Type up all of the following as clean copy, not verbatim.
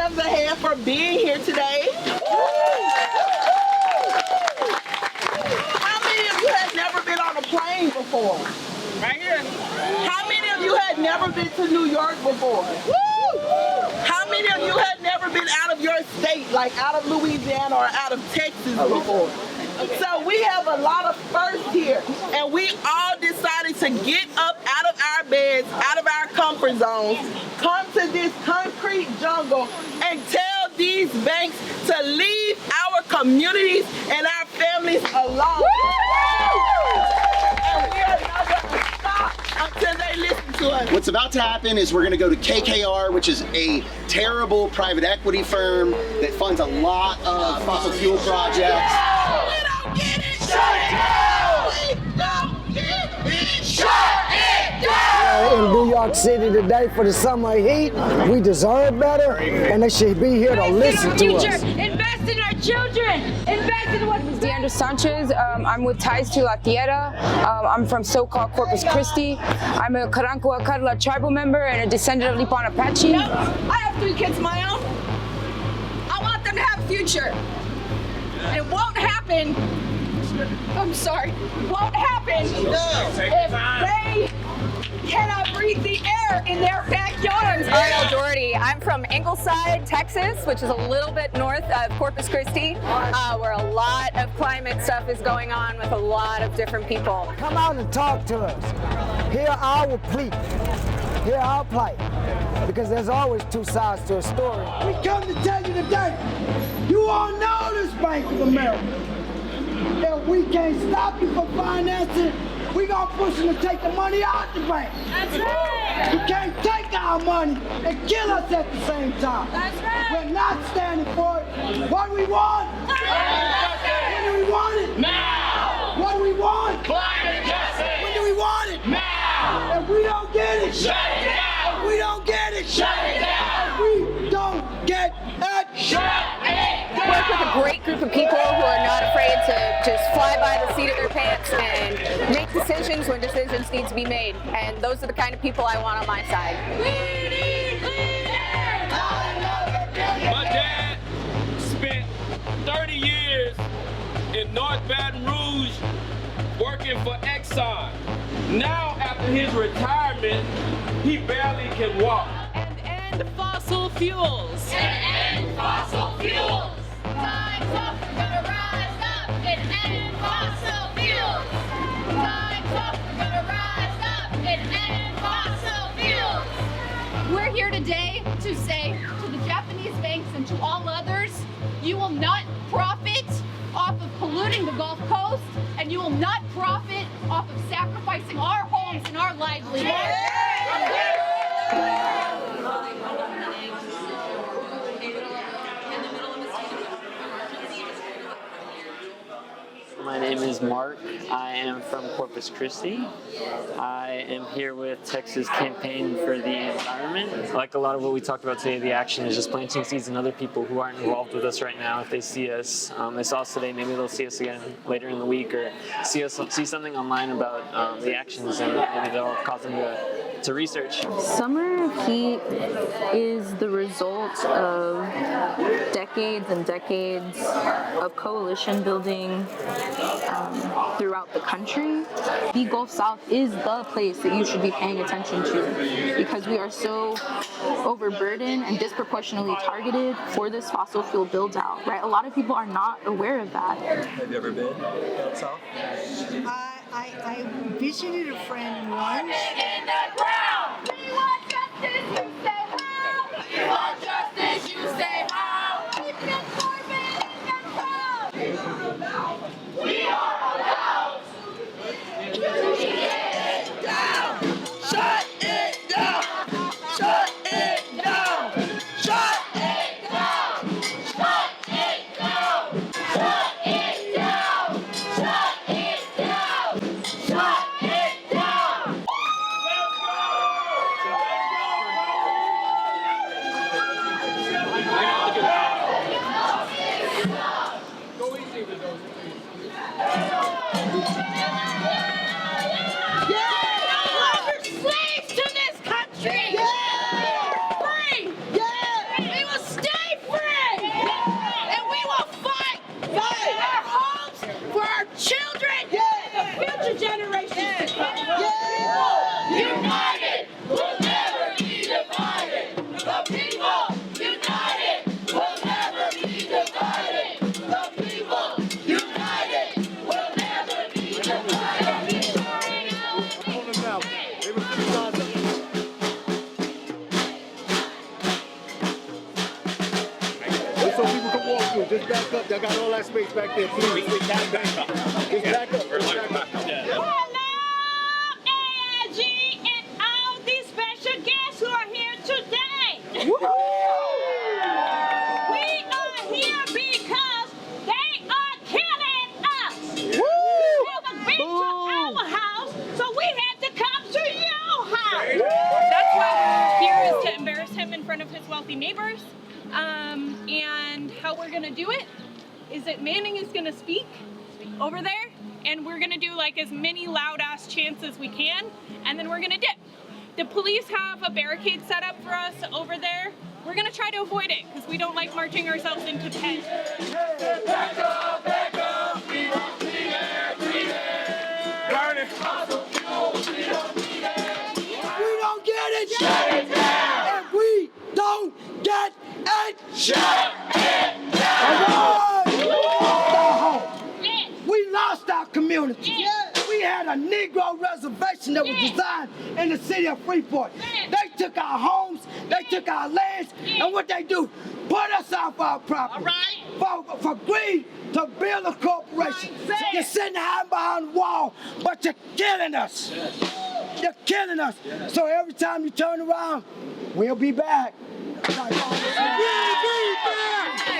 hands ahead for being here today. How many of you had never been on a plane before? Right here. How many of you had never been to New York before? How many of you had never been out of your state, like out of Louisiana or out of Texas before? So we have a lot of firsts here, and we all decided to get up out of our beds, out of our comfort zones, come to this concrete jungle and tell these banks to leave our communities and our families alone. And we are not going to stop until they listen to us. What's about to happen is we're going to go to KKR, which is a terrible private equity firm that funds a lot of fossil fuel projects. In New York City today for the summer heat, we deserve better, and they should be here to listen to us. Invest in our children. Invest in what's Deandra Sanchez. I'm with Ties to La Tierra. I'm from so-called Corpus Christi. I'm a Karankawa Kadla tribal member and a descendant of Lipan Apache. I have 3 kids of my own. I want them to have a future. And it won't happen. I'm sorry. It won't happen if they cannot breathe the air in their backyards. Ariel Doherty. I'm from Ingleside, Texas, which is a little bit north of Corpus Christi, where a lot of climate stuff is going on with a lot of different people. Come out and talk to us. Hear our plea. Hear our plight. Because there's always 2 sides to a story. We come to tell you today, you all know this Bank of America. If we can't stop you from financing, we gonna push them to take the money out the bank. That's right. You can't take our money and kill us at the same time. That's right. We're not standing for it. What do we want? When do we want it? Now! What do we want? Climate justice! When do we want it? Now! If we don't get it, Shut it down! if we don't get it, Shut it down! if we don't get it, Shut it down! Work with a great group of people who are not afraid to just fly by the seat of their pants and make decisions when decisions need to be made. And those are the kind of people I want on my side. We need leaders. My dad spent 30 years in North Baton Rouge working for Exxon. Now, after his retirement, he barely can walk. And end fossil fuels. And end fossil fuels! Time's up, we're gonna rise up and end fossil fuels. Time's up, we're gonna rise up and end fossil fuels. We're here today to say to the Japanese banks and to all others, you will not profit off of polluting the Gulf Coast, and you will not profit off of sacrificing our homes and our livelihoods. My name is Mark. I am from Corpus Christi. I am here with Texas Campaign for the Environment. Like a lot of what we talked about today, the action is just planting seeds in other people who aren't involved with us right now. If they see us, they saw us today, maybe they'll see us again later in the week, or see something online about the actions, and maybe they'll cause them to research. Summer heat is the result of decades and decades of coalition building throughout the country. The Gulf South is the place that you should be paying attention to, because we are so overburdened and disproportionately targeted for this fossil fuel build out, right? A lot of people are not aware of that. Have you ever been south? I visited a friend once. In the ground. We want justice, you say how? We want justice, you say how? Keep it Corbin in the crowd. We are allowed! Shut it down! Shut it down! Shut it down! Shut it down! Shut it down! Shut it down! Shut it down! Shut it down! just back up. Y'all got all that space back there, please. Just back up. Just back up. Hello, AIG and all these special guests who are here today. We are here because they are killing us. They haven't been to our house, so we had to come to your house. That's why we're here, is to embarrass him in front of his wealthy neighbors. And how we're gonna do it is that Manning is gonna speak over there, and we're gonna do like as many loud ass chants as we can, and then we're gonna dip. The police have a barricade set up for us over there. We're gonna try to avoid it because we don't like marching ourselves into pen. Back up, we don't need it, Burn it. We don't get it. Shut it down. If we don't get it, shut it down. We lost our community. We had a Negro reservation that was designed in the city of Freeport. They took our homes, they took our lands, and what they do, put us off our property. For greed to build a corporation. You're sitting hiding behind the wall, but you're killing us. You're killing us. So every time you turn around, we'll be back. We'll be back.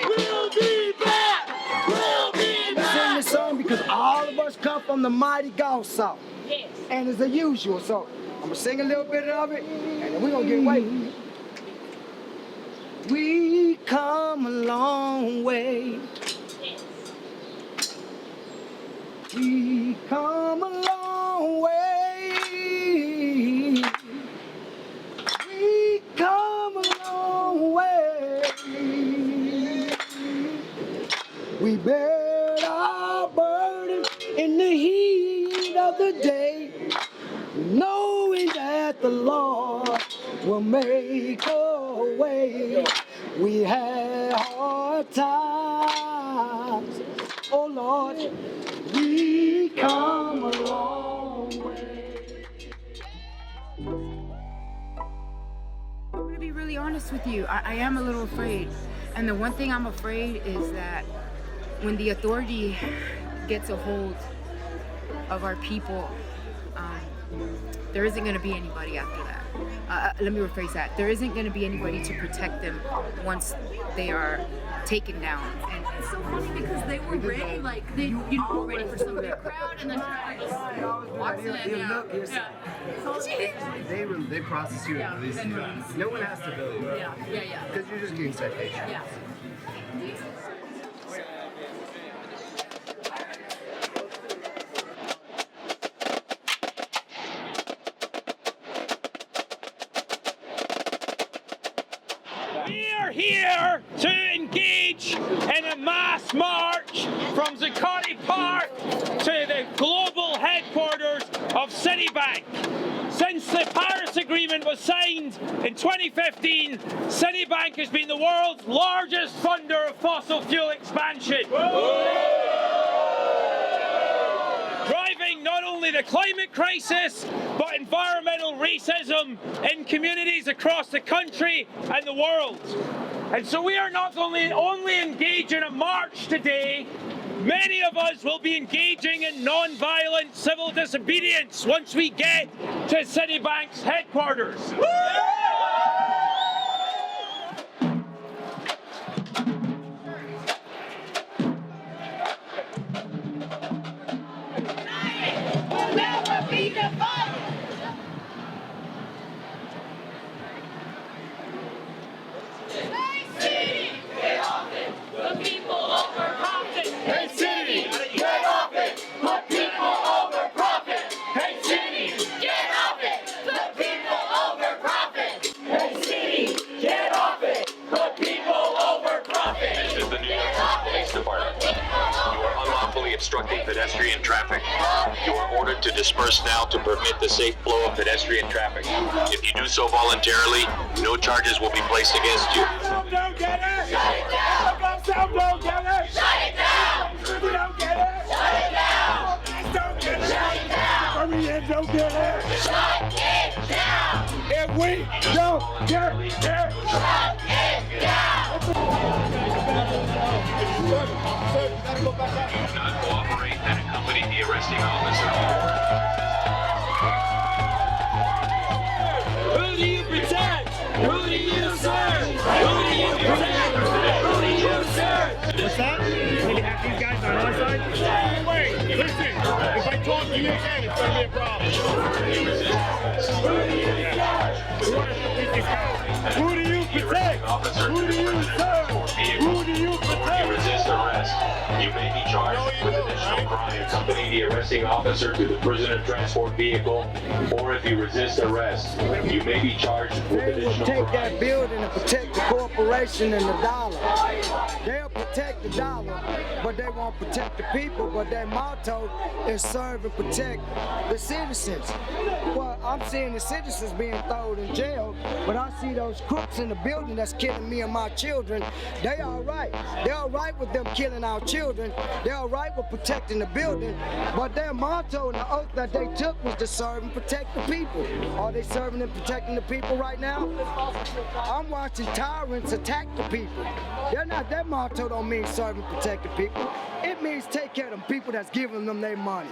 We'll be back. We'll be back. Sing this song because all of us come from the mighty Gulf South. Yes. And it's the usual. So I'm gonna sing a little bit of it, and then we're gonna get away with it. We come a long way. We come a long way. We come a long way. We bear our burden in the heat of the day, knowing that the Lord will make a way. We had hard times, oh Lord, we come a long way. I'm gonna be really honest with you. I am a little afraid. And the one thing I'm afraid is that when the authority gets a hold of our people, there isn't gonna be anybody after that. Let me rephrase that. There isn't gonna be anybody to protect them once they are taken down. And it's so funny because they were ready, like they, were ready for some big crowd, and then just walks in. They process you and release you. No one has to bill you. Yeah. Because you're just getting citations. Yeah. We are here to engage in a mass march from Zuccotti Park to the global headquarters of Citibank. Since the Paris Agreement was signed in 2015, Citibank has been the world's largest funder of fossil fuel expansion. Driving not only the climate crisis, but environmental racism in communities across the country and the world. And so we are not only engaged in a march today, many of us will be engaging in non-violent civil disobedience once we get to Citibank's headquarters. We'll never be divided. Hey City, get off it. The people over profit. Hey City, get off it. The people over profit. Hey City, get off it. The people over profit. Hey City, get off it. The people over profit. This is the New York City Police Department. You are unlawfully obstructing pedestrian traffic. You are ordered to disperse now to permit the safe flow of pedestrian traffic. If you do so voluntarily, no charges will be placed against you. Some don't get it. Shut it down. Some don't get it. Shut it down. We don't get it. Shut it down. Don't get it. Shut it down. Koreans don't get it. Shut it down. If we don't get it, shut it down. Listen, if I talk to you again, it's gonna be a problem. Who do you protect? Who do you serve? Who do you protect? If you resist arrest, you may be charged with additional crime. Accompany the arresting officer to the prisoner transport vehicle, or if you resist arrest, you may be charged with They will additional take crimes. that building and protect the corporation and the dollar. They'll protect the dollar, but they won't protect the people. But their motto is serve and protect the citizens. Well, I'm seeing the citizens being thrown in jail, but I see those crooks in the building that's killing me and my children. They all right. They're all right with them killing our children. They're all right with protecting the building, but their motto and the oath that they took was to serve and protect the people. Are they serving and protecting the people right now? I'm watching tyrants attack the people. They're not, their motto don't mean serve and protect the people. It means take care of them people that's giving them their money.